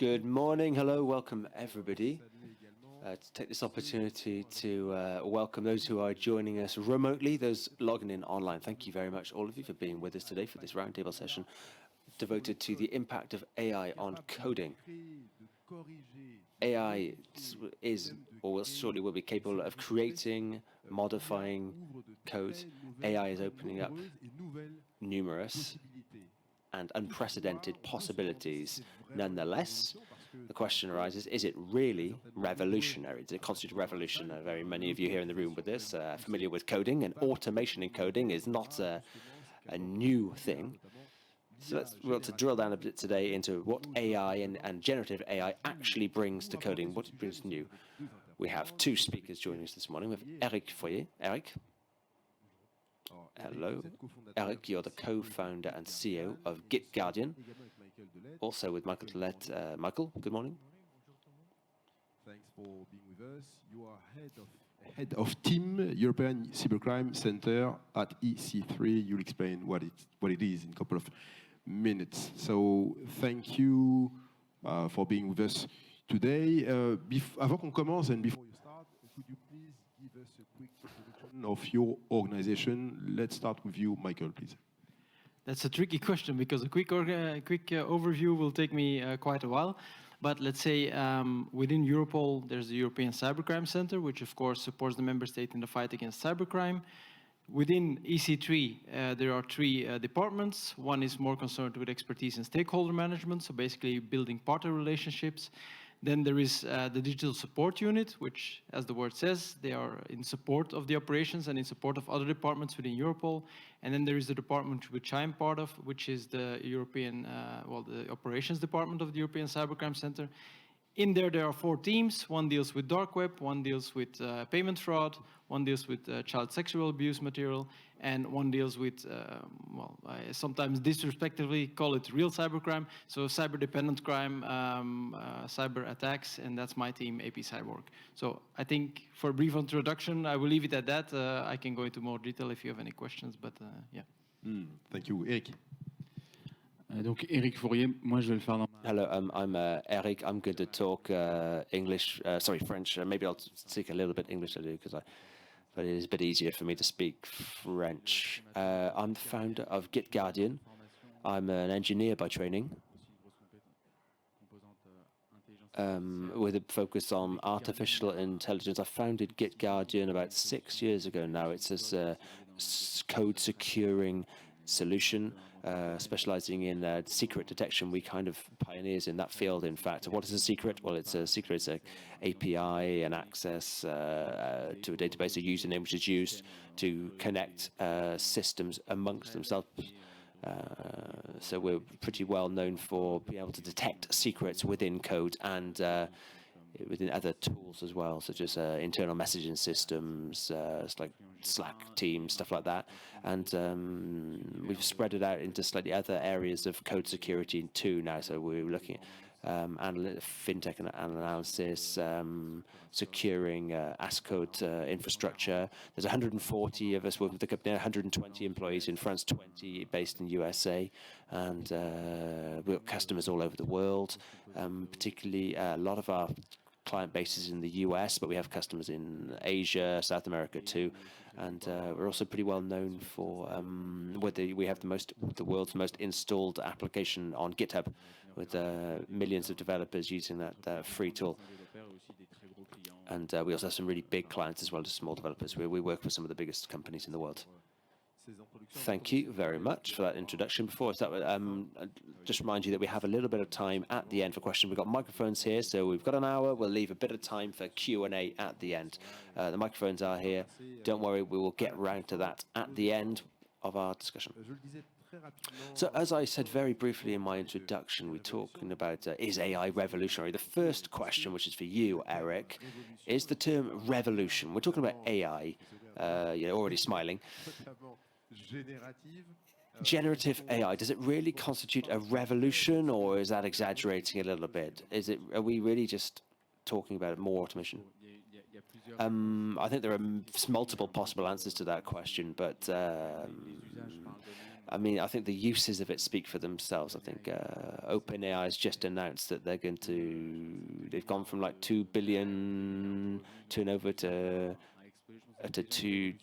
Good morning, hello, welcome everybody. To take this opportunity to welcome those who are joining us remotely, those logging in online. Thank you very much, all of you, for being with us today for this roundtable session devoted to the impact of AI on coding. AI is, or shortly will be capable of creating, modifying code. AI is opening up numerous and unprecedented possibilities. Nonetheless, the question arises, is it really revolutionary? Does it constitute a revolution? Very many of you here in the room with this are familiar with coding, and automation in coding is not a new thing. So we want to drill down a bit today into what AI and generative AI actually brings to coding, what it brings new. We have two speakers joining us this morning. We have Eric Foyer. Eric. Hello. Eric, you're the co-founder and CEO of GitGuardian. Also with Michael Delette. Michael, good morning. Thanks for being with us. You are head of team, European Cybercrime Center at EC3. You'll explain what it is in a couple of minutes. So thank you for being with us today. Avant qu'on commence and before you start, could you please give us a quick introduction of your organization? Let's start with you, Michael, please. That's a tricky question because a quick overview will take me quite a while. But let's say within Europol, there's the European Cybercrime Center, which of course supports the member state in the fight against cybercrime. Within EC3, there are three departments. One is more concerned with expertise in stakeholder management, so basically building partner relationships. Then there is the digital support unit, which, as the word says, they are in support of the operations and in support of other departments within Europol. And then there is the department which I'm part of, which is the European, the operations department of the European Cybercrime Center. In there are four teams. One deals with dark web, one deals with payment fraud, one deals with child sexual abuse material, and one deals with, I sometimes disrespectively call it real cybercrime, so cyber-dependent crime, cyber attacks, and that's my team, AP Cyborg. So I think for a brief introduction, I will leave it at that. I can go into more detail if you have any questions, but yeah. Thank you. Eric. Donc Eric Fourier, moi je vais le faire dans ma... Hello, I'm Eric. I'm going to talk French. Maybe I'll speak a little bit English because but it is a bit easier for me to speak French. I'm the founder of GitGuardian. I'm an engineer by training, with a focus on artificial intelligence. I founded GitGuardian about 6 years ago now. It's a code securing solution, specializing in secret detection. We kind of pioneers in that field, in fact. What is a secret? Well, it's a secret. It's an API, an access to a database, a username which is used to connect systems amongst themselves. So we're pretty well known for being able to detect secrets within code and within other tools as well, such as internal messaging systems, like Slack, Teams, stuff like that. And we've spread it out into slightly other areas of code security too now. So we're looking at fintech and analysis, securing ASCODE infrastructure. There's 140 of us working with the company, 120 employees in France, 20 based in USA, and we've got customers all over the world, particularly a lot of our client bases in the US, but we have customers in Asia, South America too, and we're also pretty well known for we have the world's most installed application on GitHub, with millions of developers using that free tool. And we also have some really big clients as well as small developers. We work with some of the biggest companies in the world. Thank you very much for that introduction. Before I start, just remind you that we have a little bit of time at the end for questions. We've got microphones here, so we've got an hour. We'll leave a bit of time for Q&A at the end. The microphones are here. Don't worry, we will get round to that at the end of our discussion. So as I said very briefly in my introduction, we're talking about is AI revolutionary? The first question, which is for you, Eric, is the term revolution. We're talking about AI. You're already smiling. Generative AI, does it really constitute a revolution, or is that exaggerating a little bit? Are we really just talking about more automation? I think there are multiple possible answers to that question, but I mean, I think the uses of it speak for themselves. I think OpenAI has just announced that they've gone from like 2 billion turnover to 2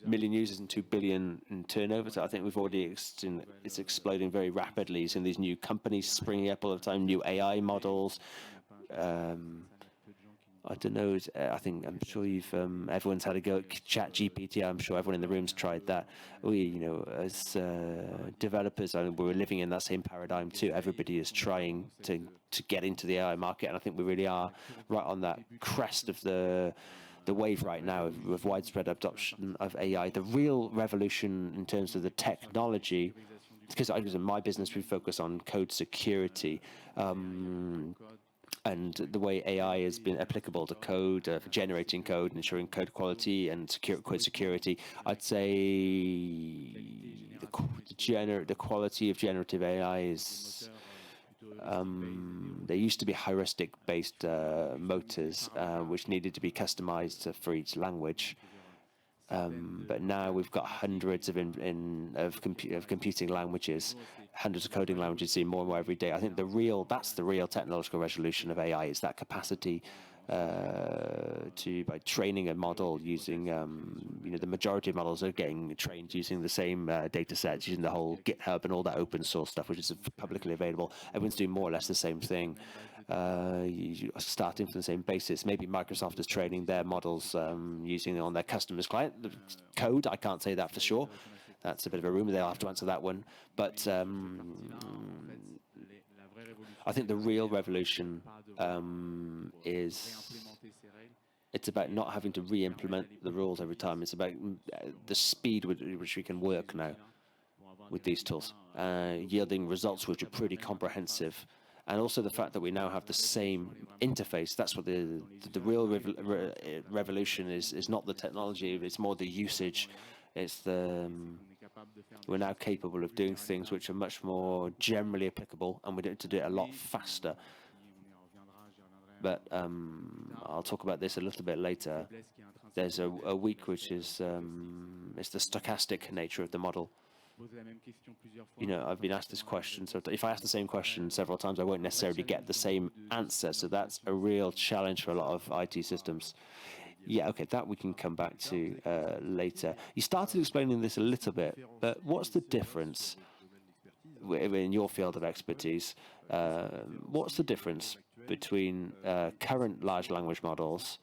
million users and 2 billion in turnover. So I think we've already seen it's exploding very rapidly. You've seen these new companies springing up all the time, new AI models. I don't know. I'm sure everyone's had a go at ChatGPT. I'm sure everyone in the room's tried that. As developers, we're living in that same paradigm too. Everybody is trying to get into the AI market, and I think we really are right on that crest of the wave right now of widespread adoption of AI. The real revolution in terms of the technology, because in my business we focus on code security. And the way AI has been applicable to code, for generating code, ensuring code quality and code security, I'd say the quality of generative AI is. There used to be heuristic-based motors, which needed to be customized for each language. But now we've got hundreds of computing languages, hundreds of coding languages, seen more and more every day. I think that's the real technological resolution of AI, is that capacity by training a model using, the majority of models are getting trained using the same data sets, using the whole GitHub and all that open source stuff, which is publicly available. Everyone's doing more or less the same thing, starting from the same basis. Maybe Microsoft is training their models using it on their customers' client code. I can't say that for sure. That's a bit of a rumor. They'll have to answer that one. But I think the real revolution it's about not having to re-implement the rules every time. It's about the speed with which we can work now with these tools, yielding results which are pretty comprehensive. And also the fact that we now have the same interface. That's what the real revolution is. It's not the technology, it's more the usage. We're now capable of doing things which are much more generally applicable, and we don't have to do it a lot faster. But I'll talk about this a little bit later. There's a weak which is it's the stochastic nature of the model. I've been asked this question, so if I ask the same question several times, I won't necessarily get the same answer. So that's a real challenge for a lot of IT systems. Yeah, okay, that we can come back to later. You started explaining this a little bit, but what's the difference in your field of expertise? What's the difference between current large language models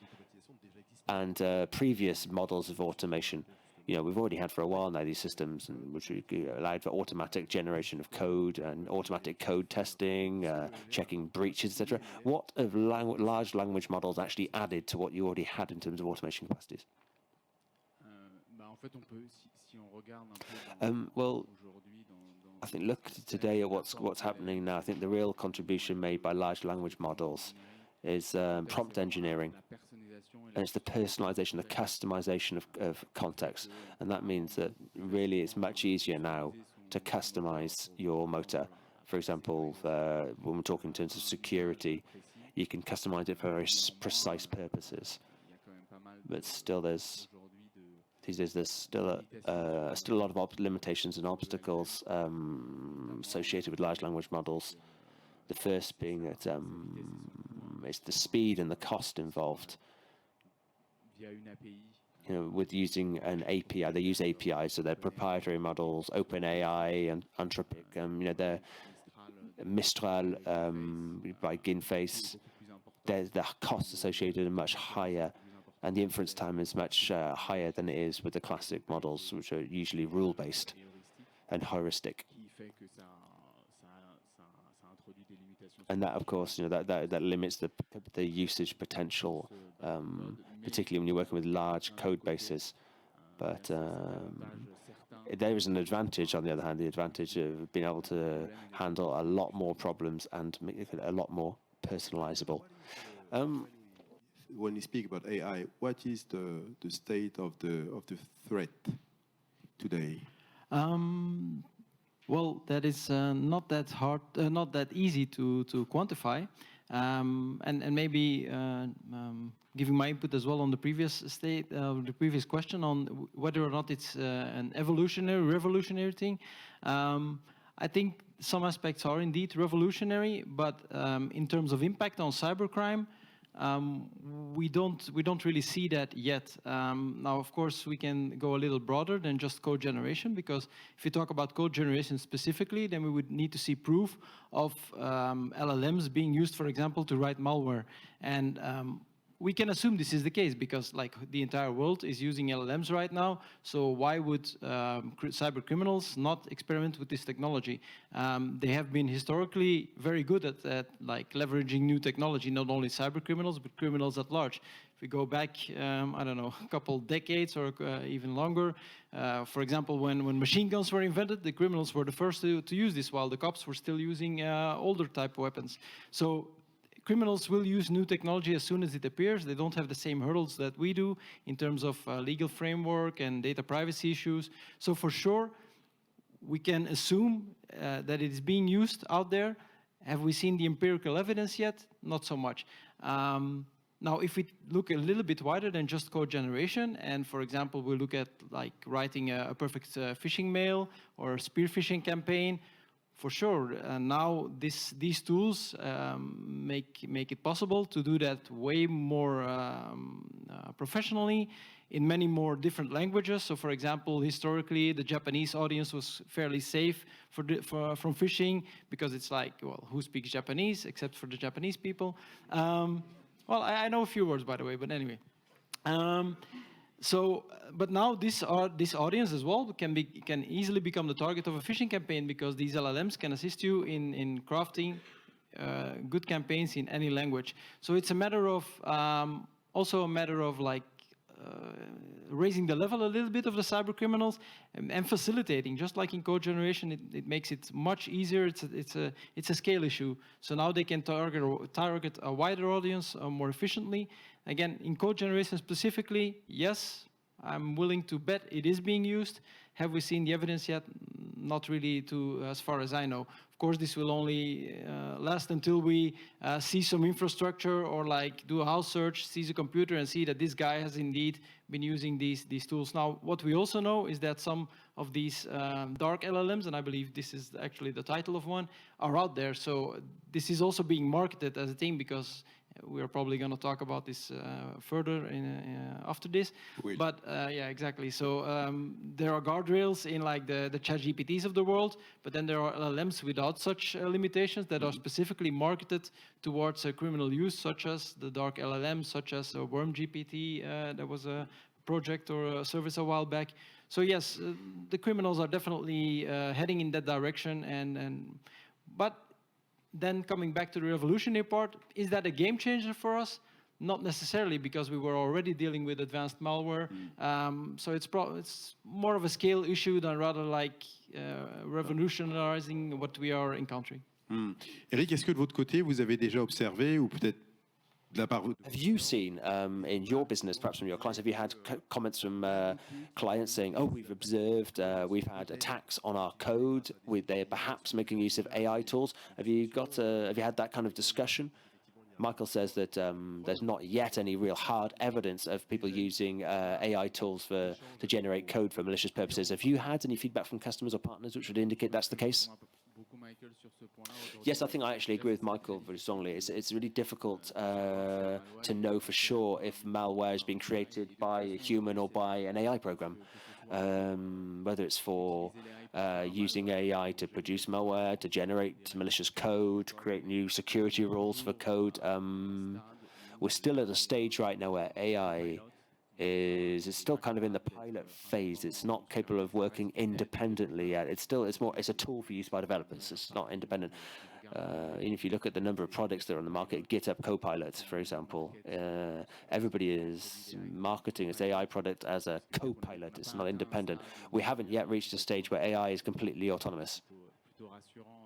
and previous models of automation? We've already had for a while now these systems which allowed for automatic generation of code and automatic code testing, checking breaches, etc. What have large language models actually added to what you already had in terms of automation capacities? Well, I think look today at what's happening now. I think the real contribution made by large language models is prompt engineering. And it's the personalization, the customization of context. And that means that really it's much easier now to customize your motor. For example, when we're talking in terms of security, you can customize it for very precise purposes. But still there's still a lot of limitations and obstacles associated with large language models. The first being that it's the speed and the cost involved. With using an API, they use APIs, so they're proprietary models, OpenAI and Anthropic. They're Mistral by Ginface. The costs associated are much higher, and the inference time is much higher than it is with the classic models, which are usually rule-based and heuristic. And that, of course, that limits the usage potential, particularly when you're working with large code bases. But there is an advantage, on the other hand, the advantage of being able to handle a lot more problems and make it a lot more personalizable. When you speak about AI, what is the state of the threat today? Well, that is not that hard, not that easy to quantify, and maybe giving my input as well on the previous the previous question on whether or not it's an evolutionary, revolutionary thing. I think some aspects are indeed revolutionary, but in terms of impact on cybercrime, we don't really see that yet. Now, of course, we can go a little broader than just code generation, because if you talk about code generation specifically, then we would need to see proof of LLMs being used, for example, to write malware. And we can assume this is the case because like the entire world is using LLMs right now. So why would cyber criminals not experiment with this technology? They have been historically very good at like leveraging new technology, not only cyber criminals, but criminals at large. If we go back, I don't know, a couple decades or even longer, for example, when machine guns were invented, the criminals were the first to use this, while the cops were still using older type of weapons. So criminals will use new technology as soon as it appears. They don't have the same hurdles that we do in terms of legal framework and data privacy issues. So for sure, we can assume that it is being used out there. Have we seen the empirical evidence yet? Not so much. Now, if we look a little bit wider than just code generation, and for example, we look at like writing a perfect phishing mail or a spear phishing campaign, for sure, now these tools make it possible to do that way more professionally in many more different languages. So, for example, historically, the Japanese audience was fairly safe from phishing because it's like, well, who speaks Japanese except for the Japanese people? Well, I know a few words, by the way, but anyway. But now this audience as well can easily become the target of a phishing campaign because these LLMs can assist you in crafting good campaigns in any language. So it's a matter of also a matter of like raising the level a little bit of the cyber criminals and facilitating. Just like in code generation, it makes it much easier. It's a scale issue. So now they can target a wider audience more efficiently. Again, in code generation specifically, yes, I'm willing to bet it is being used. Have we seen the evidence yet? Not really, as far as I know. Of course, this will only last until we see some infrastructure or like do a house search, seize a computer and see that this guy has indeed been using these tools. Now, what we also know is that some of these dark LLMs, and I believe this is actually the title of one, are out there. So this is also being marketed as a thing because we're probably going to talk about this further after this. But yeah, exactly. So there are guardrails in like the ChatGPTs of the world, but then there are LLMs without such limitations that are specifically marketed towards criminal use, such as the dark LLM, such as WormGPT. There was a project or a service a while back. So yes, the criminals are definitely heading in that direction. But then coming back to the revolutionary part, is that a game changer for us? Not necessarily, because we were already dealing with advanced malware. So it's more of a scale issue than rather like revolutionizing what we are encountering. Eric, est-ce que de votre côté, vous avez déjà observé ou peut-être have you seen in your business, perhaps from your clients, have you had comments from clients saying, oh, we've observed, we've had attacks on our code, they're perhaps making use of AI tools? Have you had that kind of discussion? Michael says that there's not yet any real hard evidence of people using AI tools to generate code for malicious purposes. Have you had any feedback from customers or partners which would indicate that's the case? Yes, I think I actually agree with Michael very strongly. It's really difficult to know for sure if malware is being created by a human or by an AI program. Whether it's for using AI to produce malware, to generate malicious code, to create new security rules for code. We're still at a stage right now where AI is still kind of in the pilot phase. It's not capable of working independently yet. It's a tool for use by developers. It's not independent. Even if you look at the number of products that are on the market, GitHub Copilot, for example, everybody is marketing its AI product as a copilot. It's not independent. We haven't yet reached a stage where AI is completely autonomous,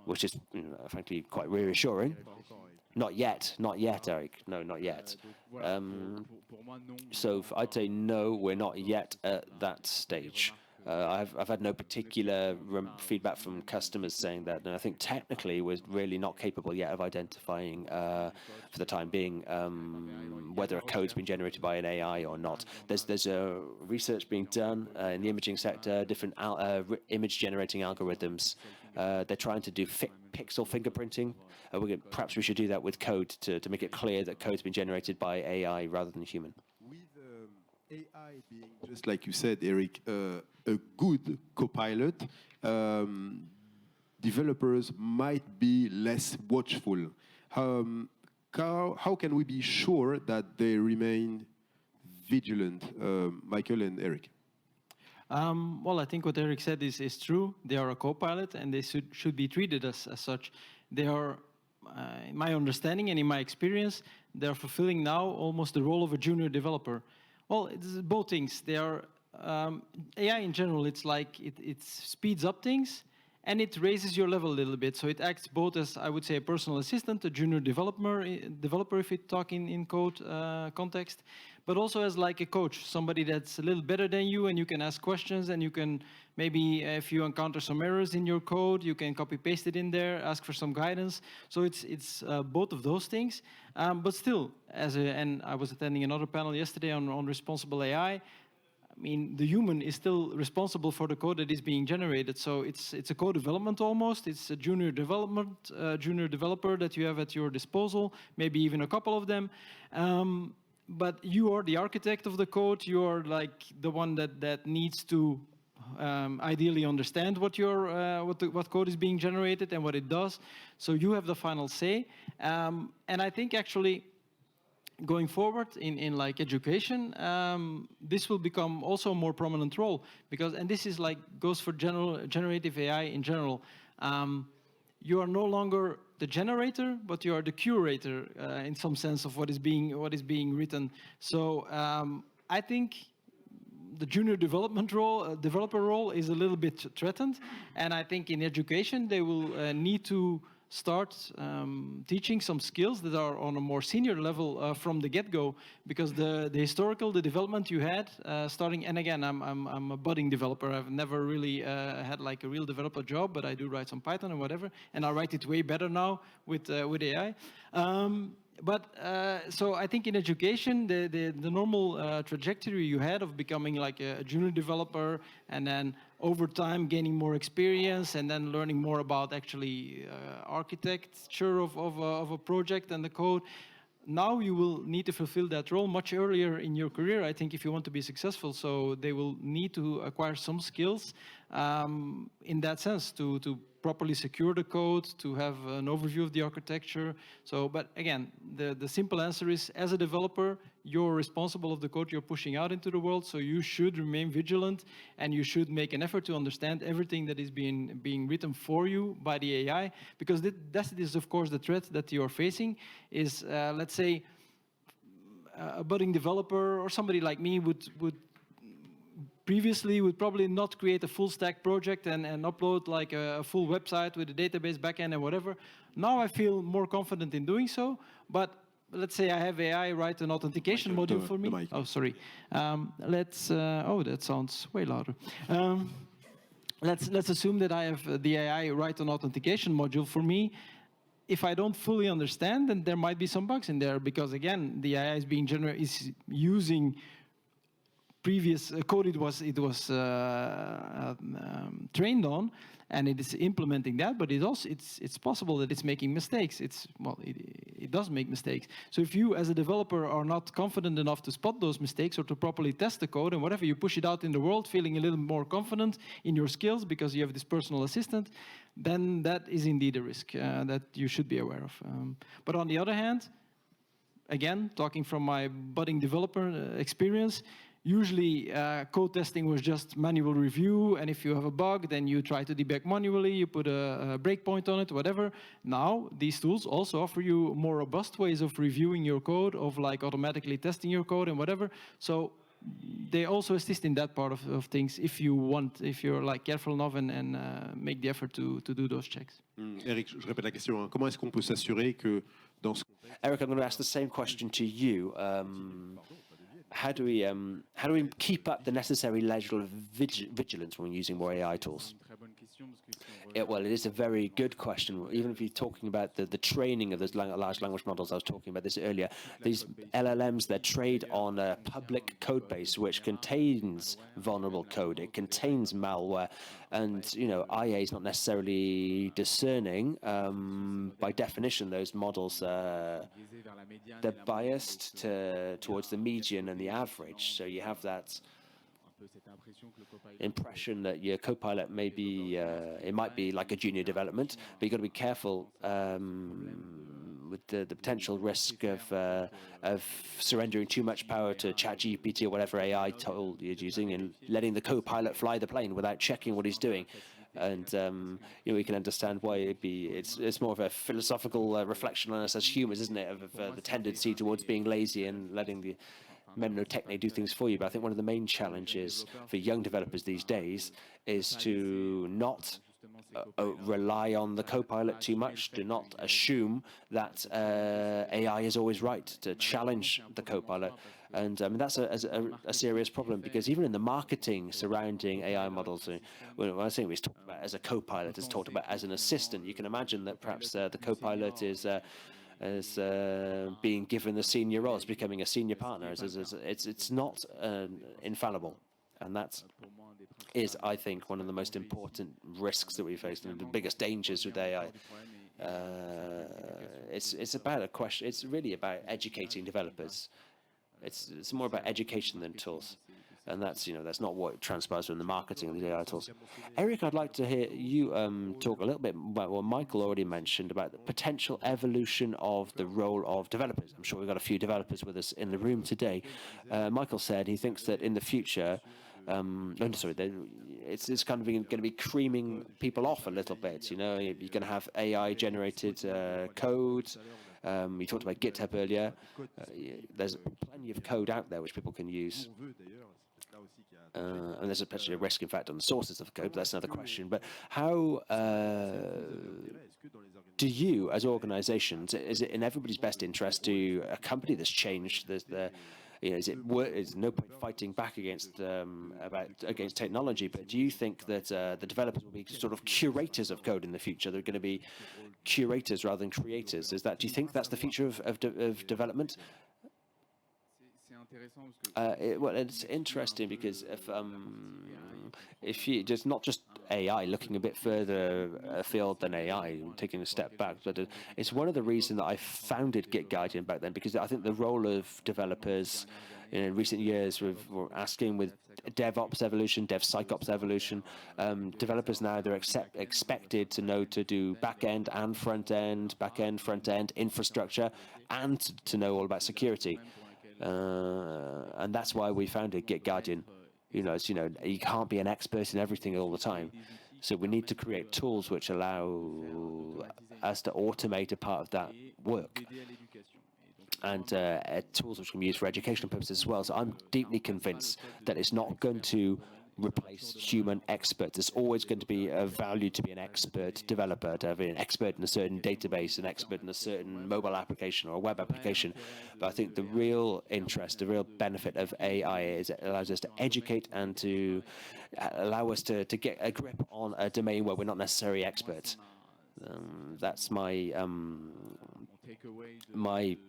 which is, frankly, quite reassuring. Not yet, Eric. No, not yet. So I'd say no, we're not yet at that stage. I've had no particular feedback from customers saying that. And I think technically we're really not capable yet of identifying, for the time being, whether a code's been generated by an AI or not. There's research being done in the imaging sector, different image generating algorithms. They're trying to do pixel fingerprinting. Perhaps we should do that with code to make it clear that code's been generated by AI rather than human. With AI being, just like you said, Eric, a good copilot, developers might be less watchful. How can we be sure that they remain vigilant, Michael and Eric? Well, I think what Eric said is true. They are a co-pilot, and they should be treated as such. They are, in my understanding and in my experience, they are fulfilling now almost the role of a junior developer. Well, it's both things. They are AI in general. It's like it speeds up things, and it raises your level a little bit. So it acts both as, I would say, a personal assistant, a junior developer if we talk in code context, but also as like a coach, somebody that's a little better than you, and you can ask questions, and you can maybe, if you encounter some errors in your code, you can copy paste it in there, ask for some guidance. So it's both of those things. But still, and I was attending another panel yesterday on responsible AI. I mean, the human is still responsible for the code that is being generated. So it's a co-development almost. It's a junior developer that you have at your disposal, maybe even a couple of them. But you are the architect of the code. You are like the one that needs to ideally understand what code is being generated and what it does. So you have the final say. And I think actually, going forward in like education, this will become also a more prominent role and this is like goes for generative AI in general. You are no longer the generator, but you are the curator in some sense of what is being written. So I think the junior developer role is a little bit threatened, and I think in education they will need to start teaching some skills that are on a more senior level from the get-go, because the development you had starting, and again, I'm a budding developer. I've never really had like a real developer job, but I do write some Python and whatever, and I write it way better now with AI. So I think in education, the normal trajectory you had of becoming like a junior developer, and then over time gaining more experience, and then learning more about actually architecture of a project and the code. Now you will need to fulfill that role much earlier in your career, I think, if you want to be successful. So they will need to acquire some skills in that sense to properly secure the code, to have an overview of the architecture. So, but again, the simple answer is, as a developer, you're responsible of the code you're pushing out into the world, so you should remain vigilant, and you should make an effort to understand everything that is being written for you by the AI, because that is, of course, the threat that you're facing is, let's say, a budding developer or somebody like me would probably not create a full stack project and upload like a full website with a database backend and whatever. Now I feel more confident in doing so, but let's say I have AI write an authentication module for me. Oh, sorry. Oh, that sounds way louder. Let's assume that I have the AI write an authentication module for me. If I don't fully understand, then there might be some bugs in there, because again, the AI is using previous code it was trained on, and it is implementing that. But it's possible that it's making mistakes. It does make mistakes. So if you, as a developer, are not confident enough to spot those mistakes or to properly test the code and whatever, you push it out in the world, feeling a little more confident in your skills because you have this personal assistant, then that is indeed a risk that you should be aware of. But on the other hand, again, talking from my budding developer experience, usually code testing was just manual review, and if you have a bug, then you try to debug manually, you put a breakpoint on it, whatever. Now, these tools also offer you more robust ways of reviewing your code, of like automatically testing your code and whatever. So they also assist in that part of things if you're like careful enough and make the effort to do those checks. Eric, je répète la question. Comment est-ce qu'on peut s'assurer que dans ce Eric, I'm going to ask the same question to you. how do we keep up the necessary level of vigilance when using more AI tools? Well, it is a very good question. Even if you're talking about the training of those large language models, I was talking about this earlier. These LLMs, they're trained on a public code base which contains vulnerable code. It contains malware, and IA is not necessarily discerning. By definition, those models they're biased towards the median and the average. So you have that impression that your Copilot may be, it might be like a junior development, but you've got to be careful with the potential risk of surrendering too much power to ChatGPT or whatever AI tool you're using and letting the Copilot fly the plane without checking what he's doing. And we can understand why it's more of a philosophical reflection on us as humans, isn't it, of the tendency towards being lazy and letting the memnotechnic do things for you. But I think one of the main challenges for young developers these days is to not rely on the Copilot too much, to not assume that AI is always right, to challenge the Copilot. And I mean, that's a serious problem, because even in the marketing surrounding AI models, when I say it's talked about as a Copilot, it's talked about as an assistant. You can imagine that perhaps the Copilot is being given the senior role, as becoming a senior partner. It's not infallible, and that is, I think, one of the most important risks that we face, and the biggest dangers with AI. It's about a question. It's really about educating developers. It's more about education than tools. And that's not what transpires from the marketing of the AI tools. Eric, I'd like to hear you talk a little bit about what Michael already mentioned about the potential evolution of the role of developers. I'm sure we've got a few developers with us in the room today. Michael said he thinks that in the future, it's kind of going to be creaming people off a little bit. You're going to have AI-generated code. You talked about GitHub earlier. There's plenty of code out there which people can use. And there's especially a risk, in fact, on the sources of code, but that's another question. But how do you, as organizations, is it in everybody's best interest to a company that's changed? Is no point fighting back against technology, but do you think that the developers will be sort of curators of code in the future? They're going to be curators rather than creators. Do you think that's the future of development? Well, it's interesting because if you just not just AI, looking a bit further afield than AI, taking a step back, but it's one of the reasons that I founded Git Guardian back then, because I think the role of developers in recent years, we're asking with DevOps evolution, DevSycOps evolution, developers now, they're expected to know to do back-end and front-end, front-end infrastructure, and to know all about security. And that's why we founded Git Guardian. You can't be an expert in everything all the time. So we need to create tools which allow us to automate a part of that work. And tools which can be used for educational purposes as well. So I'm deeply convinced that it's not going to replace human experts. There's always going to be a value to be an expert developer, to have an expert in a certain database, an expert in a certain mobile application or a web application. But I think the real interest, the real benefit of AI is it allows us to educate and to allow us to get a grip on a domain where we're not necessarily experts. That's my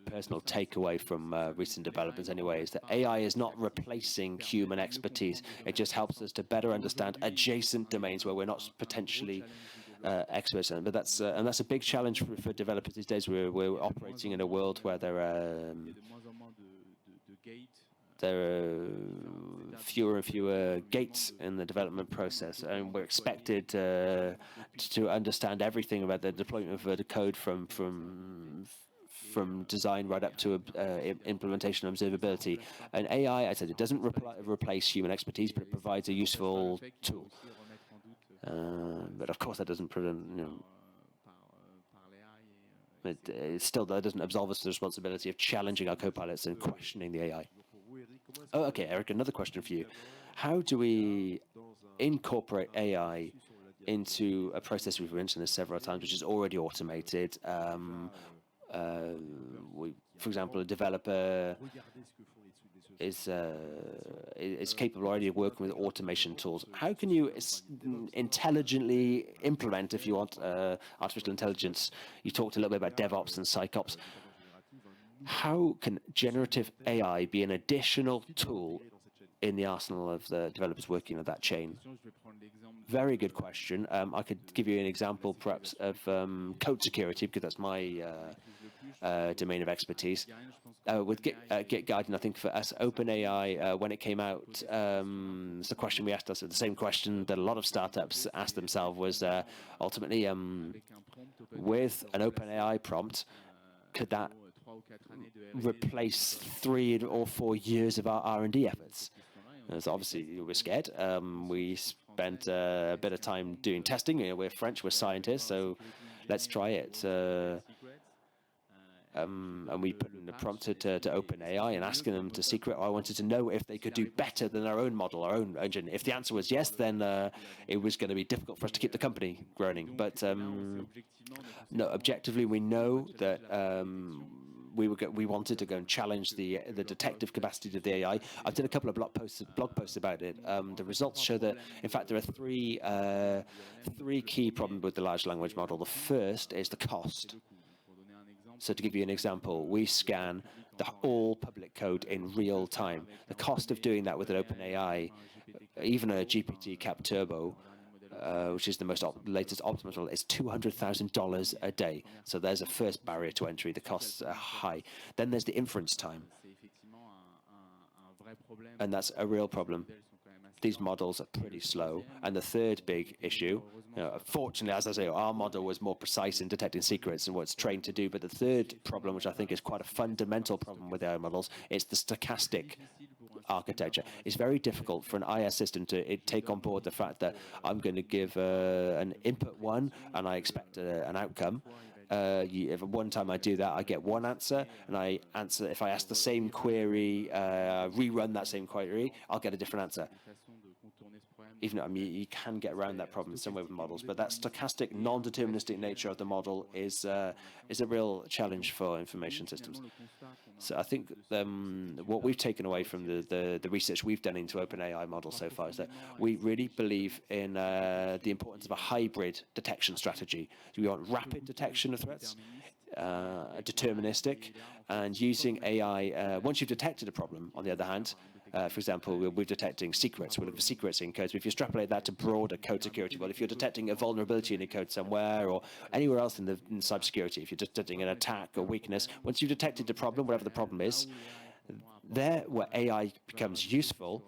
personal takeaway from recent developments anyway, is that AI is not replacing human expertise. It just helps us to better understand adjacent domains where we're not potentially experts in. But that's a big challenge for developers these days. We're operating in a world where there are fewer and fewer gates in the development process, and we're expected to understand everything about the deployment of the code from design right up to implementation and observability. And AI, I said, it doesn't replace human expertise, but it provides a useful tool. But of course, that doesn't prevent, it still that doesn't absolve us of the responsibility of challenging our copilots and questioning the AI. Oh, okay, Eric, another question for you. How do we incorporate AI into a process we've mentioned this several times, which is already automated? For example, a developer is capable already of working with automation tools. How can you intelligently implement, if you want, artificial intelligence? You talked a little bit about DevOps and PsyCops. How can generative AI be an additional tool in the arsenal of the developers working on that chain? Very good question. I could give you an example, perhaps, of code security, because that's my domain of expertise. With Git Guardian, I think for us, OpenAI, when it came out, the question we asked us, the same question that a lot of startups asked themselves was, ultimately, with an OpenAI prompt, could that replace 3 or 4 years of our R&D efforts? So obviously, we're scared. We spent a bit of time doing testing. We're French, we're scientists, so let's try it. And we put in a prompt to OpenAI and asking them to secret. I wanted to know if they could do better than our own model, our own engine. If the answer was yes, then it was going to be difficult for us to keep the company running. But no, objectively, we know that we wanted to go and challenge the detective capacity of the AI. I did a couple of blog posts about it. The results show that, in fact, there are three key problems with the large language model. The first is the cost. So to give you an example, we scan all public code in real time. The cost of doing that with an OpenAI, even a GPT Cap Turbo, which is the latest optimal model, is $200,000 a day. So there's a first barrier to entry. The costs are high. Then there's the inference time. And that's a real problem. These models are pretty slow. And the third big issue, fortunately, as I say, our model was more precise in detecting secrets and what it's trained to do. But the third problem, which I think is quite a fundamental problem with AI models, is the stochastic architecture. It's very difficult for an AI system to take on board the fact that I'm going to give an input 1 and I expect an outcome. If one time I do that, I get one answer, and I answer. If I ask the same query, rerun that same query, I'll get a different answer. Even though, you can get around that problem in some way with models, but that stochastic, non-deterministic nature of the model is a real challenge for information systems. So I think what we've taken away from the research we've done into OpenAI models so far is that we really believe in the importance of a hybrid detection strategy. We want rapid detection of threats, deterministic, and using AI. Once you've detected a problem, on the other hand, for example, we're detecting secrets. We're looking for secrets in codes. But if you extrapolate that to broader code security, well, if you're detecting a vulnerability in a code somewhere or anywhere else in cybersecurity, if you're detecting an attack or weakness, once you've detected the problem, whatever the problem is, there where AI becomes useful,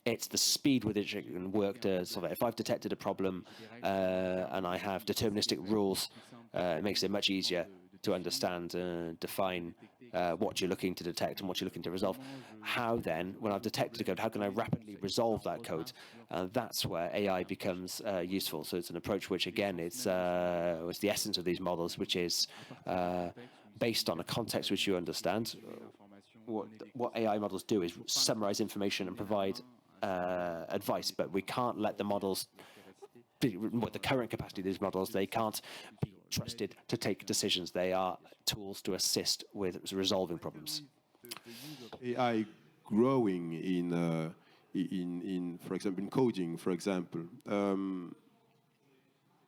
it's the speed with which it can work to solve it. If I've detected a problem and I have deterministic rules, it makes it much easier to understand and define what you're looking to detect and what you're looking to resolve. How then, when I've detected a code, how can I rapidly resolve that code? That's where AI becomes useful. So it's an approach which, again, it's the essence of these models, which is based on a context which you understand. What AI models do is summarize information and provide advice, but we can't let the models, with the current capacity of these models, they can't be trusted to take decisions. They are tools to assist with resolving problems. AI growing in for example, in coding, for example,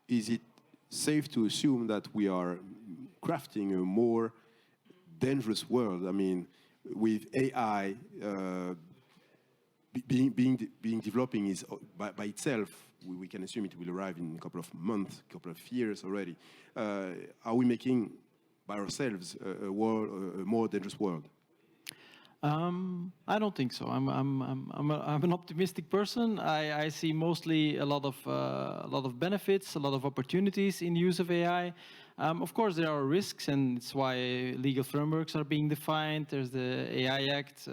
is it safe to assume that we are crafting a more dangerous world? I mean, with AI being developing is by itself, we can assume it will arrive in a couple of months, a couple of years already. Are we making by ourselves a more dangerous world? I don't think so. I'm an optimistic person. I see mostly a lot of benefits, a lot of opportunities in use of AI. Of course, there are risks, and it's why legal frameworks are being defined. There's the AI Act.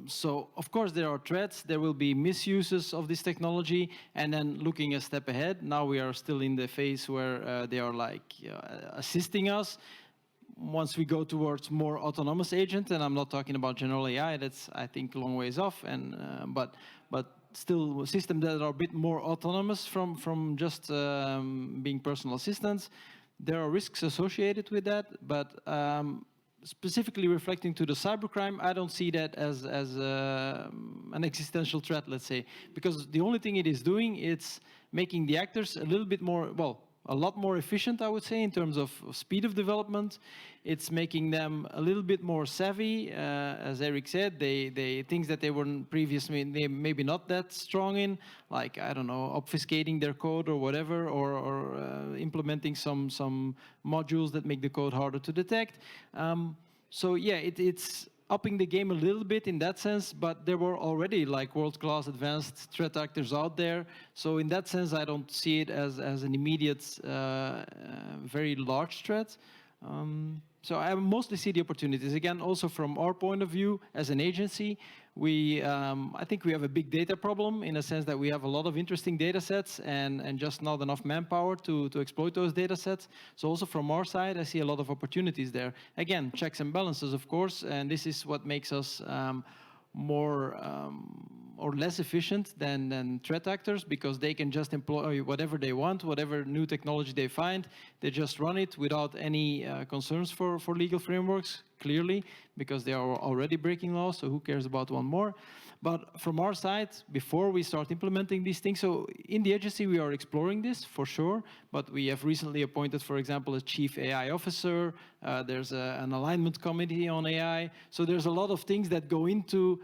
So, of course, there are threats. There will be misuses of this technology. And then looking a step ahead, now we are still in the phase where they are assisting us. Once we go towards more autonomous agents, and I'm not talking about general AI, that's, I think, a long ways off. And but still systems that are a bit more autonomous from just being personal assistants. There are risks associated with that, but specifically reflecting to the cybercrime, I don't see that as an existential threat, let's say, because the only thing it is doing, it's making the actors a little bit more, well, a lot more efficient, I would say, in terms of speed of development. It's making them a little bit more savvy. As Eric said, they things that they were previously they maybe not that strong in, like, I don't know, obfuscating their code or whatever, or implementing some modules that make the code harder to detect. So yeah, it's upping the game a little bit in that sense, but there were already like world-class advanced threat actors out there. So in that sense, I don't see it as an immediate, very large threat. So I mostly see the opportunities. Again, also from our point of view as an agency, I think we have a big data problem in a sense that we have a lot of interesting data sets and just not enough manpower to exploit those data sets. So also from our side, I see a lot of opportunities there. Again, checks and balances, of course, and this is what makes us more or less efficient than threat actors, because they can just employ whatever they want, whatever new technology they find. They just run it without any concerns for legal frameworks, clearly, because they are already breaking laws, so who cares about one more? But from our side, before we start implementing these things, so in the agency we are exploring this for sure, but we have recently appointed, for example, a chief AI officer. There's an alignment committee on AI. So there's a lot of things that go into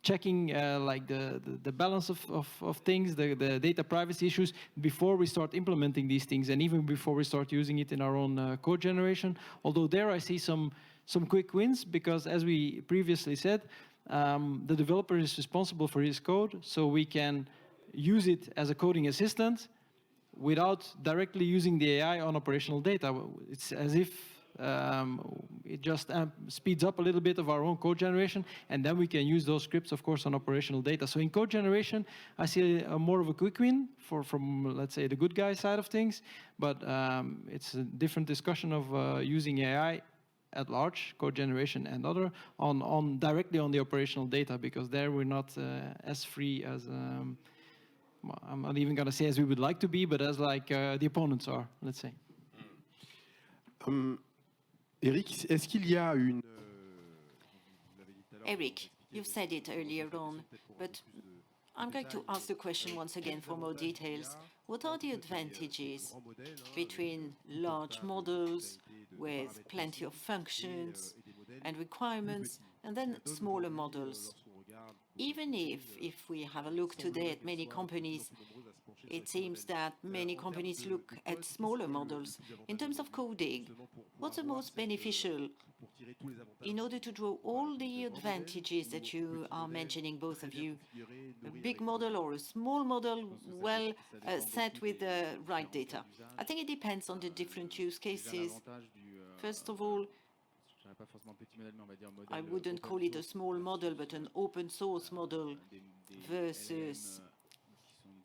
checking like the balance of things, the data privacy issues before we start implementing these things, and even before we start using it in our own code generation. Although there I see some quick wins, because as we previously said, the developer is responsible for his code, so we can use it as a coding assistant without directly using the AI on operational data. It's as if it just speeds up a little bit of our own code generation, and then we can use those scripts, of course, on operational data. So in code generation, I see more of a quick win from, let's say, the good guy side of things, but it's a different discussion of using AI at large, code generation and other, on directly on the operational data, because there we're not as free as, I'm not even going to say as we would like to be, but as like the opponents are, let's say. Eric, est-ce qu'il y a une... Eric, you've said it earlier on, but I'm going to ask the question once again for more details. What are the advantages between large models with plenty of functions and requirements, and then smaller models? Even if we have a look today at many companies, it seems that many companies look at smaller models. In terms of coding, what's the most beneficial in order to draw all the advantages that you are mentioning, both of you? A big model or a small model, well set with the right data? I think it depends on the different use cases. First of all, I wouldn't call it a small model, but an open source model versus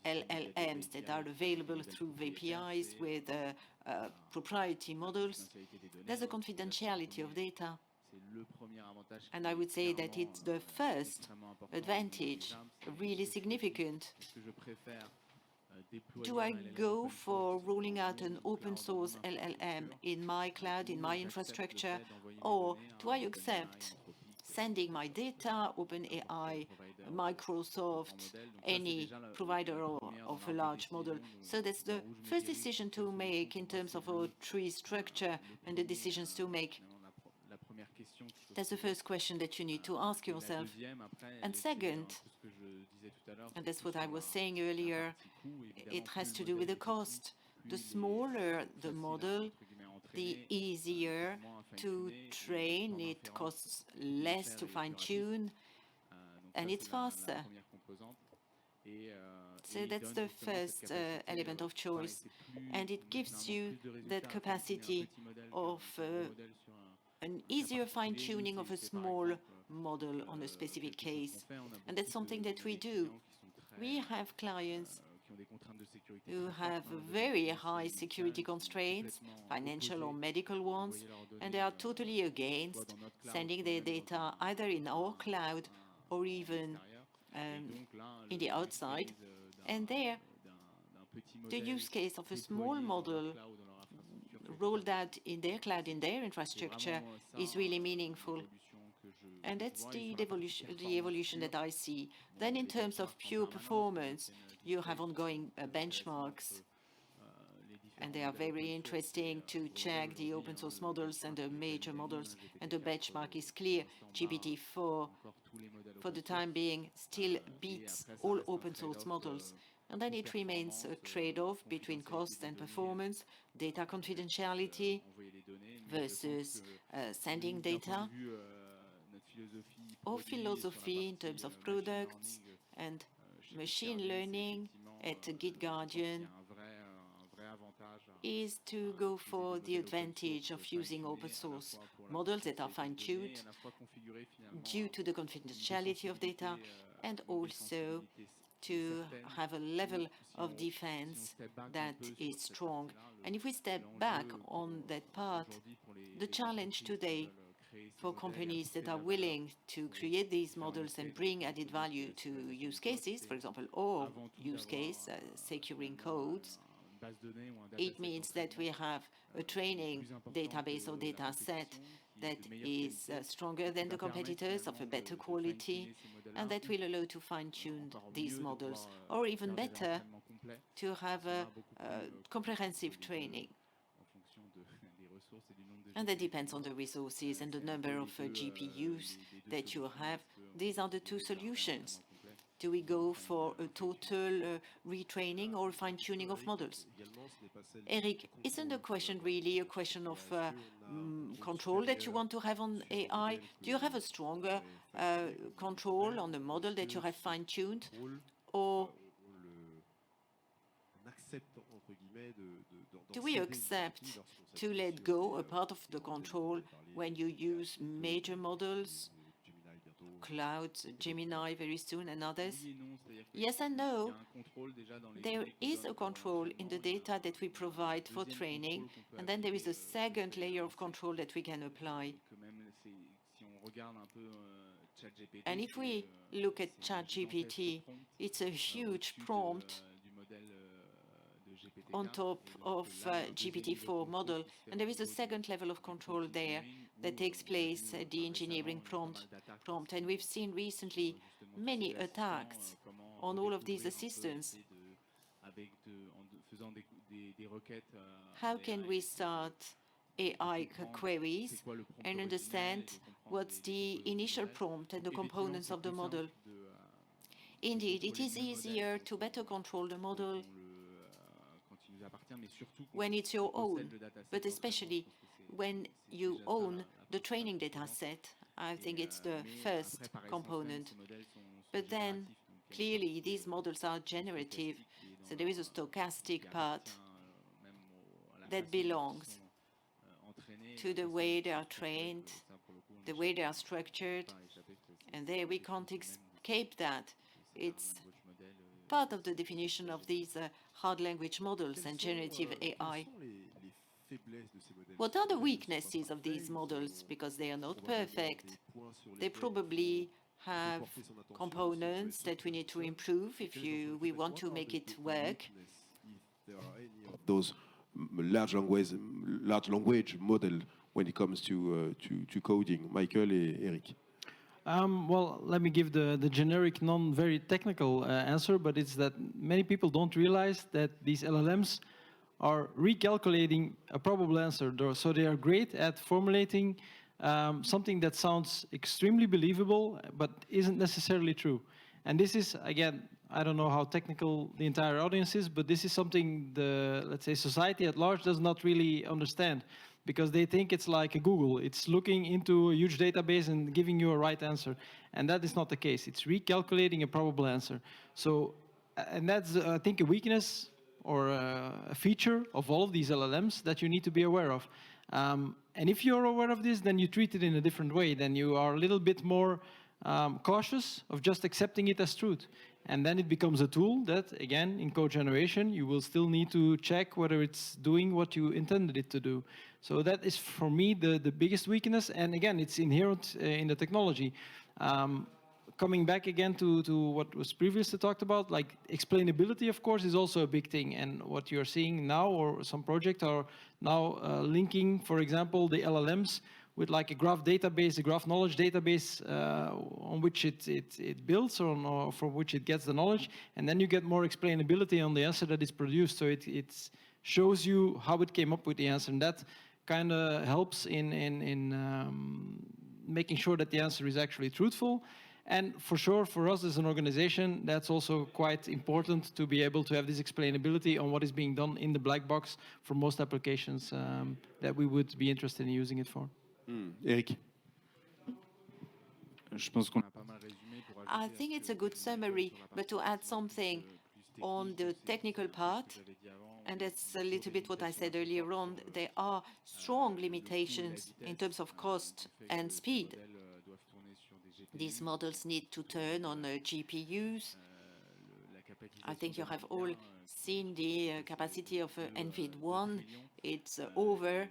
LLMs that are available through APIs with proprietary models. There's a confidentiality of data. And I would say that it's the first advantage, really significant. Do I go for rolling out an open source LLM in my cloud, in my infrastructure, or do I accept sending my data, OpenAI, Microsoft, any provider of a large model? So that's the first decision to make in terms of a tree structure and the decisions to make. That's the first question that you need to ask yourself. And second, and that's what I was saying earlier, it has to do with the cost. The smaller the model, the easier to train. It costs less to fine-tune, and it's faster. So that's the first element of choice, and it gives you that capacity of an easier fine-tuning of a small model on a specific case. And that's something that we do. We have clients who have very high security constraints, financial or medical ones, and they are totally against sending their data either in our cloud or even in the outside. And there, the use case of a small model roll that in their cloud, in their infrastructure, is really meaningful. And that's the evolution that I see. Then in terms of pure performance, you have ongoing benchmarks, and they are very interesting to check the open source models and the major models, and the benchmark is clear. GPT-4, for the time being, still beats all open source models. And then it remains a trade-off between cost and performance, data confidentiality versus sending data. Our philosophy in terms of products and machine learning at Git Guardian is to go for the advantage of using open source models that are fine-tuned due to the confidentiality of data, and also to have a level of defense that is strong. And if we step back on that part, the challenge today for companies that are willing to create these models and bring added value to use cases, for example, or use case, securing codes, it means that we have a training database or data set that is stronger than the competitors, of a better quality, and that will allow to fine-tune these models, or even better, to have a comprehensive training. And that depends on the resources and the number of GPUs that you have. These are the two solutions. Do we go for a total retraining or fine-tuning of models? Eric, isn't the question really a question of control that you want to have on AI? Do you have a stronger control on the model that you have fine-tuned? Or do we accept to let go a part of the control when you use major models, clouds, Gemini very soon, and others? Yes and no. There is a control in the data that we provide for training, and then there is a second layer of control that we can apply. And if we look at ChatGPT, it's a huge prompt on top of GPT-4 model, and there is a second level of control there that takes place at the engineering prompt. And we've seen recently many attacks on all of these assistants. How can we start AI queries and understand what's the initial prompt and the components of the model? Indeed, it is easier to better control the model when it's your own, but especially when you own the training data set. I think it's the first component. But then, clearly, these models are generative, so there is a stochastic part that belongs to the way they are trained, the way they are structured, and there we can't escape that. It's part of the definition of these hard language models and generative AI. What are the weaknesses of these models? Because they are not perfect. They probably have components that we need to improve if we want to make it work. Those large language model when it comes to coding, Michael and Eric. Well, let me give the generic, non-very technical answer, but it's that many people don't realize that these LLMs are recalculating a probable answer. So they are great at formulating something that sounds extremely believable, but isn't necessarily true. And this is, again, I don't know how technical the entire audience is, but this is something let's say, society at large does not really understand, because they think it's like a Google. It's looking into a huge database and giving you a right answer. And that is not the case. It's recalculating a probable answer. So, and that's, I think, a weakness or a feature of all of these LLMs that you need to be aware of. And if you're aware of this, then you treat it in a different way. Then you are a little bit more cautious of just accepting it as truth. And then it becomes a tool that, again, in code generation, you will still need to check whether it's doing what you intended it to do. So that is, for me, the biggest weakness. And again, it's inherent in the technology. coming back again to what was previously talked about, like explainability, of course, is also a big thing. And what you're seeing now, or some projects are now linking, for example, the LLMs with like a graph database, a graph knowledge database on which it builds, or from which it gets the knowledge. And then you get more explainability on the answer that is produced. So it shows you how it came up with the answer. And that kind of helps in making sure that the answer is actually truthful. And for sure, for us as an organization, that's also quite important to be able to have this explainability on what is being done in the black box for most applications that we would be interested in using it for. Eric. I think it's a good summary, but to add something on the technical part, and that's a little bit what I said earlier on, there are strong limitations in terms of cost and speed. These models need to turn on GPUs. I think you have all seen the capacity of NVIDIA. It's over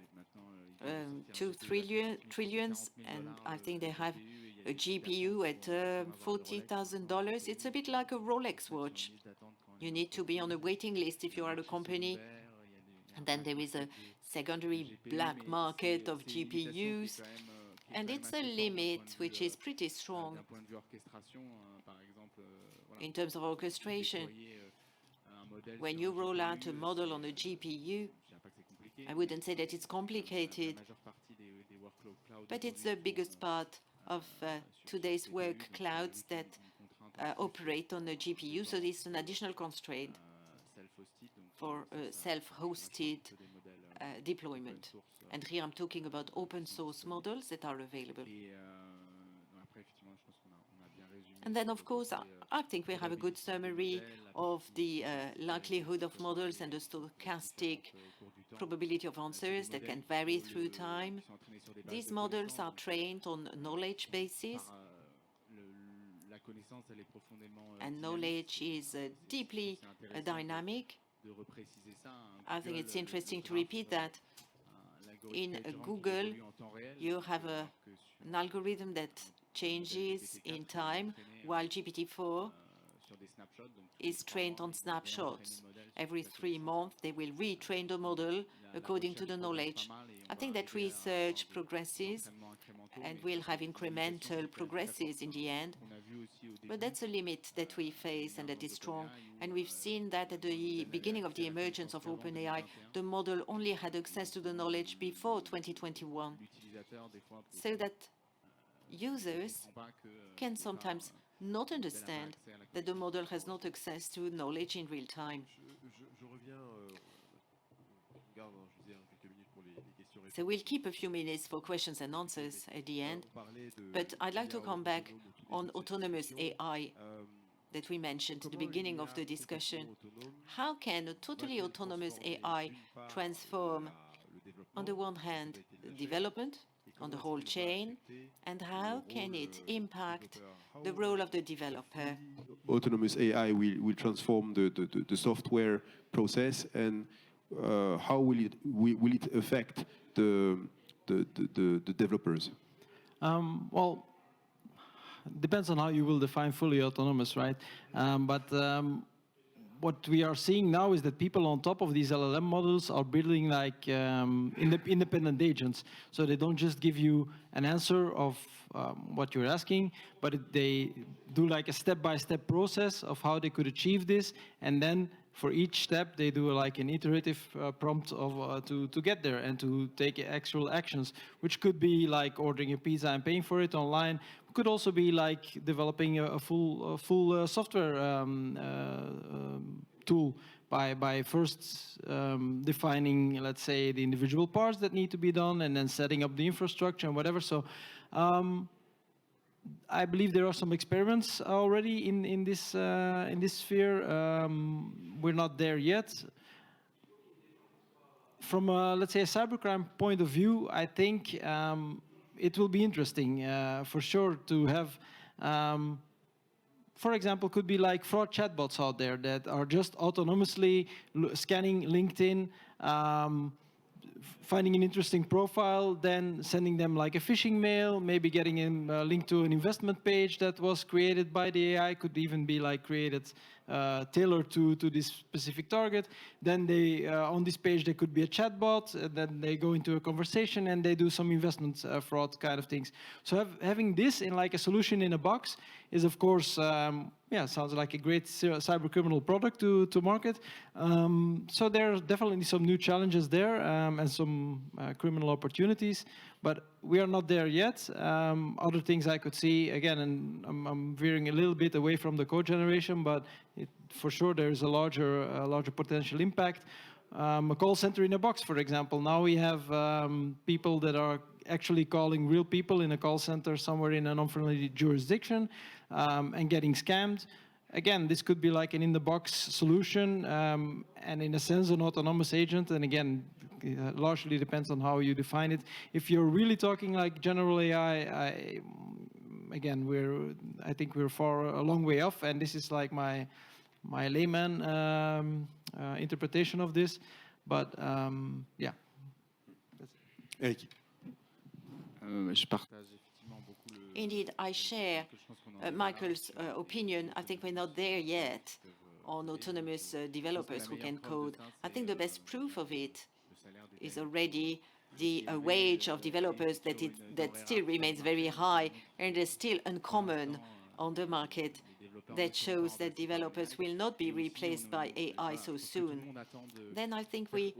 2 trillions, and I think they have a GPU at $40,000. It's a bit like a Rolex watch. You need to be on a waiting list if you are a company. And then there is a secondary black market of GPUs. And it's a limit which is pretty strong in terms of orchestration. When you roll out a model on a GPU, I wouldn't say that it's complicated, but it's the biggest part of today's work clouds that operate on a GPU, so it's an additional constraint for self-hosted deployment. And here I'm talking about open source models that are available. And then, of course, I think we have a good summary of the likelihood of models and the stochastic probability of answers that can vary through time. These models are trained on knowledge basis, and knowledge is deeply dynamic. I think it's interesting to repeat that. In Google, you have an algorithm that changes in time, while GPT-4 is trained on snapshots. Every 3 months, they will retrain the model according to the knowledge. I think that research progresses and will have incremental progresses in the end. But that's a limit that we face and that is strong. And we've seen that at the beginning of the emergence of OpenAI, the model only had access to the knowledge before 2021. So that users can sometimes not understand that the model has not access to knowledge in real time. So we'll keep a few minutes for questions and answers at the end. But I'd like to come back on autonomous AI that we mentioned at the beginning of the discussion. How can a totally autonomous AI transform, on the one hand, development on the whole chain, and how can it impact the role of the developer? Autonomous AI will transform the software process, and how will it affect the developers? Well, depends on how you will define fully autonomous, right? What we are seeing now is that people on top of these LLM models are building like independent agents. So they don't just give you an answer of what you're asking, but they do like a step-by-step process of how they could achieve this. And then for each step, they do like an iterative prompt of to get there and to take actual actions, which could be like ordering a pizza and paying for it online. Could also be like developing a full software tool by first defining, let's say, the individual parts that need to be done, and then setting up the infrastructure and whatever. So I believe there are some experiments already in this sphere. We're not there yet. From let's say a cybercrime point of view, I think it will be interesting for sure to have, for example, could be like fraud chatbots out there that are just autonomously scanning LinkedIn, finding an interesting profile, then sending them like a phishing mail, maybe getting them a link to an investment page that was created by the AI, could even be like created tailored to this specific target. Then they on this page there could be a chatbot, and then they go into a conversation and they do some investment fraud kind of things. So having this in like a solution in a box is of course yeah, sounds like a great cyber criminal product to market. So there are definitely some new challenges there and some criminal opportunities, but we are not there yet. Other things I could see, again, and I'm veering a little bit away from the code generation, but for sure there is a larger potential impact. A call center in a box, for example. Now we have people that are actually calling real people in a call center somewhere in an unfriendly jurisdiction and getting scammed. Again, this could be like an in-the-box solution and in a sense an autonomous agent. And again, it largely depends on how you define it. If you're really talking like general AI, again, I think we're a long way off, and this is like my layman interpretation of this. But yeah. Eric. Je partage effectivement beaucoup le... Indeed, I share Michael's opinion. I think we're not there yet on autonomous developers who can code. I think the best proof of it is already the wage of developers that still remains very high and is still uncommon on the market. That shows that developers will not be replaced by AI so soon. Then I think we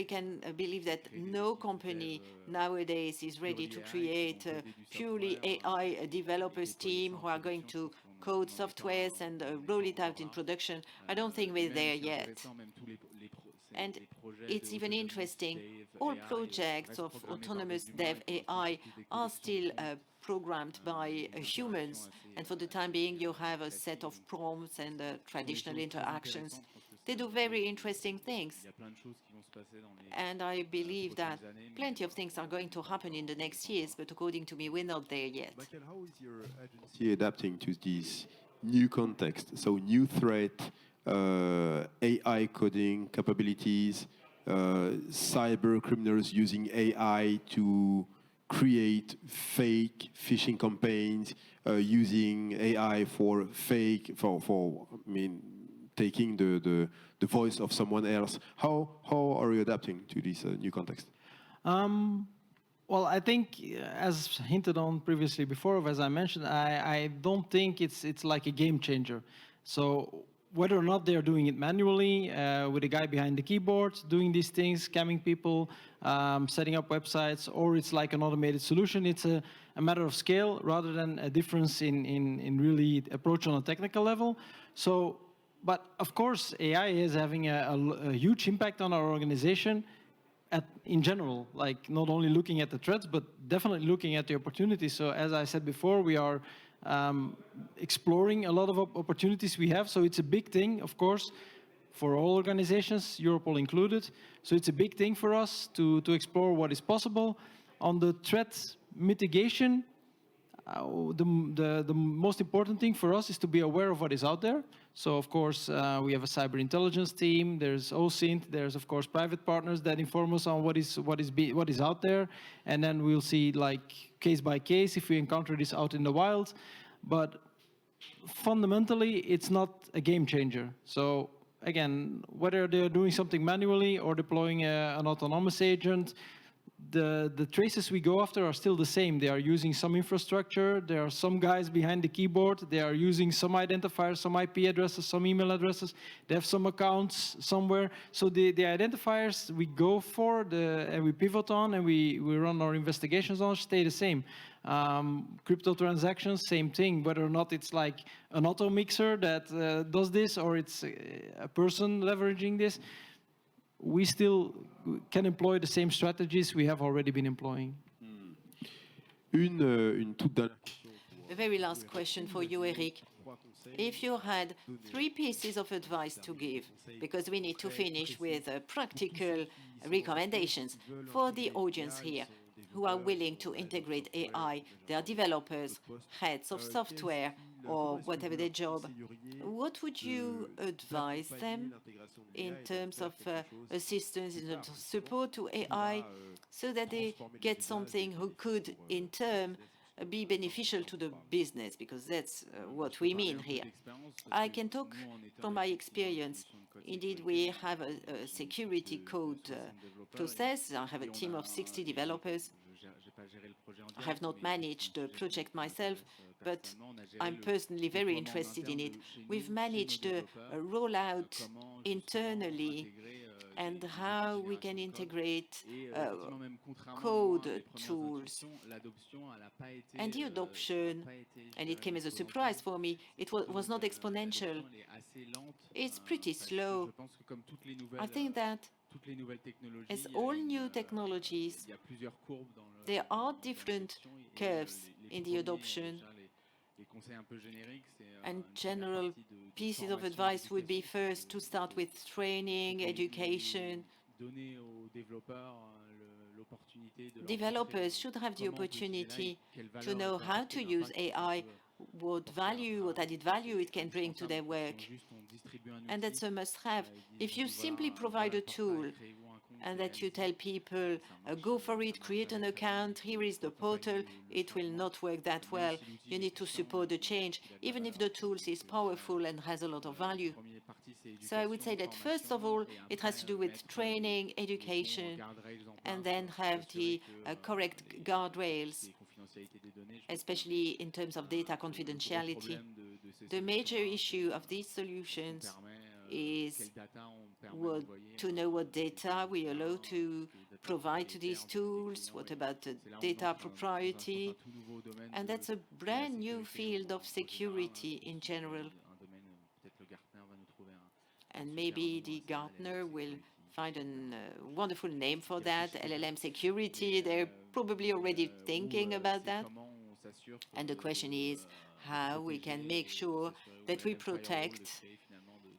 can believe that no company nowadays is ready to create a purely AI developers team who are going to code softwares and roll it out in production. I don't think we're there yet. And it's even interesting, all projects of autonomous dev AI are still programmed by humans. And for the time being, you have a set of prompts and traditional interactions. They do very interesting things. And I believe that plenty of things are going to happen in the next years, but according to me, we're not there yet. Michael, how is your agency adapting to this new context? So new threat, AI coding capabilities, cyber criminals using AI to create fake phishing campaigns, using AI for taking the voice of someone else. How are you adapting to this new context? Well, I think, as hinted on previously before, as I mentioned, I don't think it's like a game changer. So whether or not they're doing it manually with a guy behind the keyboard, doing these things, scamming people, setting up websites, or it's like an automated solution, it's a matter of scale rather than a difference in really approach on a technical level. So, but of course, AI is having a huge impact on our organization in general, like not only looking at the threats, but definitely looking at the opportunities. So as I said before, we are exploring a lot of opportunities we have. So it's a big thing, of course, for all organizations, Europol included. So it's a big thing for us to explore what is possible. On the threat mitigation, the most important thing for us is to be aware of what is out there. So of course, we have a cyber intelligence team. There's OSINT. There's of course private partners that inform us on what is out there, and then we'll see like case by case if we encounter this out in the wild. But fundamentally, it's not a game changer. So again, whether they're doing something manually or deploying an autonomous agent, the traces we go after are still the same. They are using some infrastructure. There are some guys behind the keyboard. They are using some identifiers, some IP addresses, some email addresses. They have some accounts somewhere. So the identifiers we go for and we pivot on and we run our investigations on stay the same. Crypto transactions, same thing. Whether or not it's like an auto mixer that does this or it's a person leveraging this, we still can employ the same strategies we have already been employing. A very last question for you, Eric. If you had 3 pieces of advice to give, because we need to finish with practical recommendations for the audience here, who are willing to integrate AI. They are developers, heads of software, or whatever their job. What would you advise them in terms of assistance, in terms of support to AI, so that they get something who could, in turn, be beneficial to the business, because that's what we mean here. I can talk from my experience. Indeed, we have a security code process. I have a team of 60 developers. I have not managed the project myself, but I'm personally very interested in it. We've managed a rollout internally and how we can integrate code tools. And the adoption, and it came as a surprise for me, it was not exponential. It's pretty slow. I think that as all new technologies, there are different curves in the adoption. And general pieces of advice would be first to start with training, education. Developers should have the opportunity to know how to use AI, what added value it can bring to their work. And that's a must-have. If you simply provide a tool and that you tell people, go for it, create an account, here is the portal, it will not work that well. You need to support the change, even if the tool is powerful and has a lot of value. So I would say that first of all, it has to do with training, education, and then have the correct guardrails, especially in terms of data confidentiality. The major issue of these solutions is to know what data we allow to provide to these tools, what about the data propriety, and that's a brand new field of security in general. And maybe the Gartner will find a wonderful name for that, LLM security. They're probably already thinking about that. And the question is how we can make sure that we protect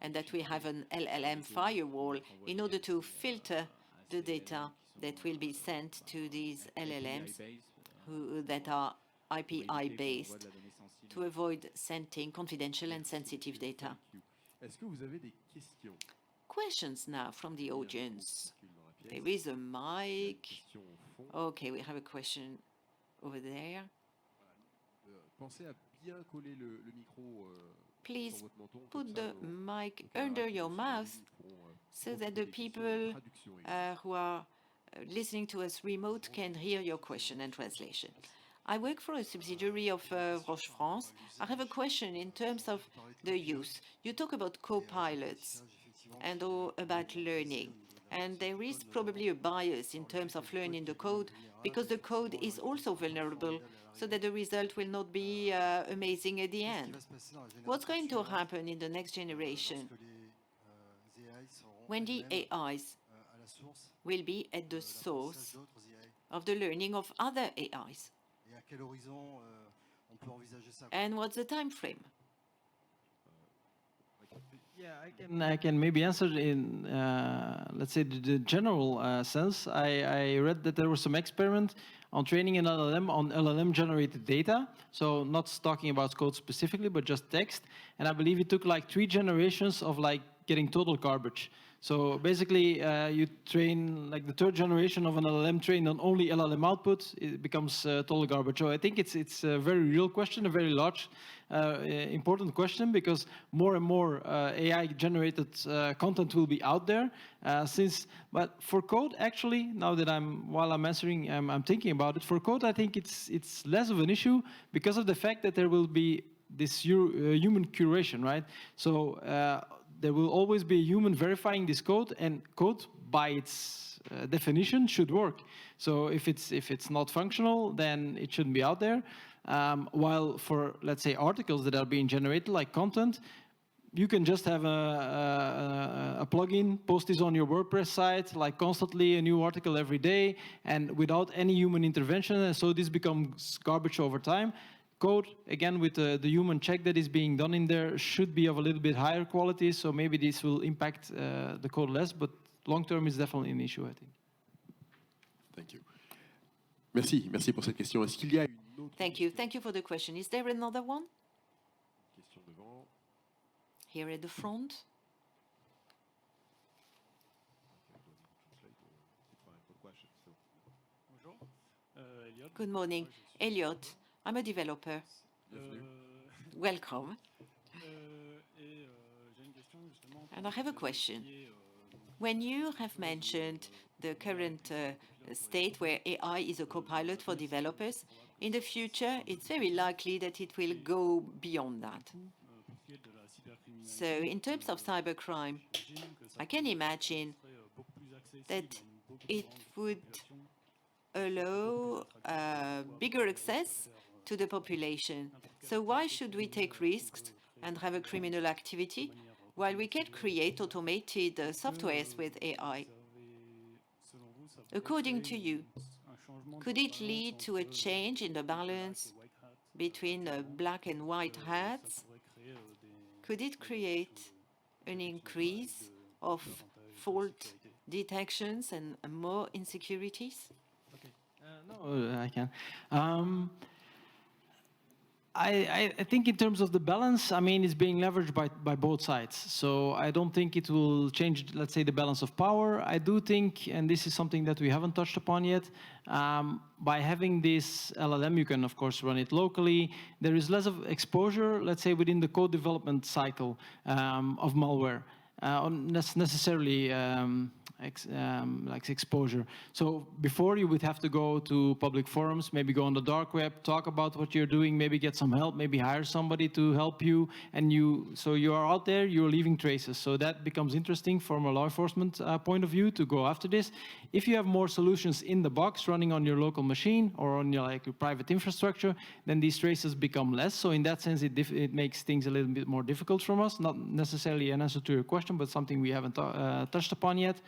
and that we have an LLM firewall in order to filter the data that will be sent to these LLMs that are API-based to avoid sending confidential and sensitive data. Questions now from the audience. There is a mic. Okay, we have a question over there. Please put the mic under your mouth so that the people who are listening to us remote can hear your question and translation. I work for a subsidiary of Roche France. I have a question in terms of the use. You talk about co-pilots and about learning. And there is probably a bias in terms of learning the code because the code is also vulnerable, so that the result will not be amazing at the end. What's going to happen in the next generation when the AIs will be at the source of the learning of other AIs? And what's the time frame? Yeah, I can maybe answer in, let's say, the general sense. I read that there was some experiment on training an LLM on LLM-generated data. So not talking about code specifically, but just text. And I believe it took like 3 generations of like getting total garbage. So basically, you train like the 3rd generation of an LLM trained on only LLM output, it becomes total garbage. So I think it's a very real question, a very large, important question, because more and more AI-generated content will be out there. But for code, actually, now that while I'm answering, I'm thinking about it. For code, I think it's less of an issue because of the fact that there will be this human curation, right? So there will always be a human verifying this code, and code by its definition should work. So if it's not functional, then it shouldn't be out there. While for, let's say, articles that are being generated, like content, you can just have a plugin, post this on your WordPress site, like constantly a new article every day, and without any human intervention. And so this becomes garbage over time. Code, again, with the human check that is being done in there, should be of a little bit higher quality. So maybe this will impact the code less, but long term is definitely an issue, I think. Thank you. Merci, merci pour cette question. Est-ce qu'il y a une autre Thank you for the question. Is there another one? question devant? Here at the front. Good morning, Elliot. I'm a developer. Welcome. And I have a question. When you have mentioned the current state where AI is a co-pilot for developers, in the future, it's very likely that it will go beyond that. So in terms of cybercrime, I can imagine that it would allow bigger access to the population. So why should we take risks and have a criminal activity while we can create automated softwares with AI? According to you, could it lead to a change in the balance between black and white hats? Could it create an increase of fault detections and more insecurities? No, I can. I think in terms of the balance, I mean, it's being leveraged by both sides. So I don't think it will change, let's say, the balance of power. I do think, and this is something that we haven't touched upon yet, by having this LLM, you can, of course, run it locally. There is less of exposure, let's say, within the code development cycle of malware. Necessarily like exposure. So before you would have to go to public forums, maybe go on the dark web, talk about what you're doing, maybe get some help, maybe hire somebody to help you, and so you are out there, you're leaving traces. So that becomes interesting from a law enforcement point of view to go after this. If you have more solutions in the box running on your local machine or on your private infrastructure, then these traces become less. So in that sense, it makes things a little bit more difficult from us. Not necessarily an answer to your question, but something we haven't touched upon yet.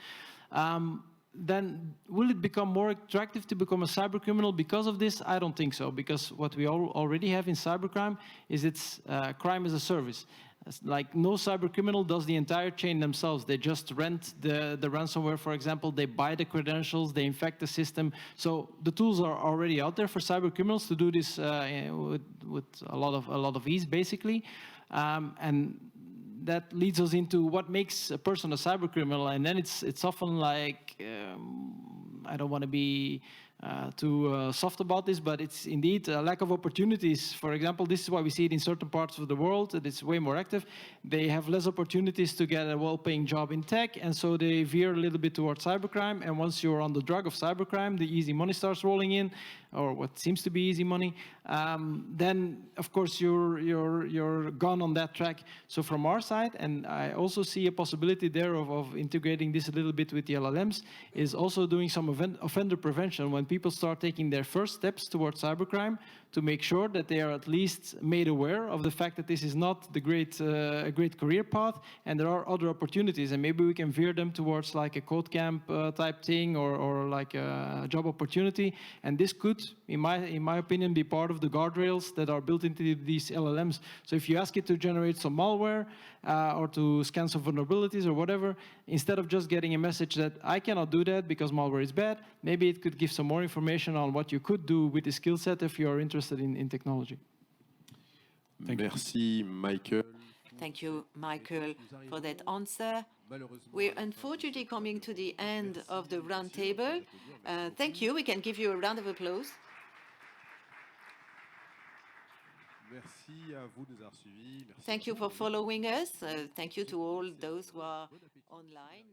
Then will it become more attractive to become a cyber criminal because of this? I don't think so, because what we already have in cybercrime is it's crime as a service. Like no cyber criminal does the entire chain themselves. They just rent the ransomware, for example. They buy the credentials. They infect the system. So the tools are already out there for cyber criminals to do this with a lot of ease, basically. And that leads us into what makes a person a cyber criminal, and then it's often like I don't want to be too soft about this, but it's indeed a lack of opportunities. For example, this is why we see it in certain parts of the world that it's way more active. They have less opportunities to get a well-paying job in tech, and so they veer a little bit towards cybercrime. And once you're on the drug of cybercrime, the easy money starts rolling in, or what seems to be easy money. Then, of course, you're gone on that track. So from our side, and I also see a possibility there of integrating this a little bit with the LLMs, is also doing some offender prevention when people start taking their first steps towards cybercrime, to make sure that they are at least made aware of the fact that this is not the great career path, and there are other opportunities, and maybe we can veer them towards like a code camp type thing, or like a job opportunity. And this could, in my opinion, be part of the guardrails that are built into these LLMs. So if you ask it to generate some malware or to scan some vulnerabilities or whatever, instead of just getting a message that I cannot do that because malware is bad, maybe it could give some more information on what you could do with the skill set if you are interested in technology. Merci, Michael. Thank you, Michael, for that answer. We're unfortunately coming to the end of the roundtable. Thank you. We can give you a round of applause. Thank you for following us. Thank you to all those who are online.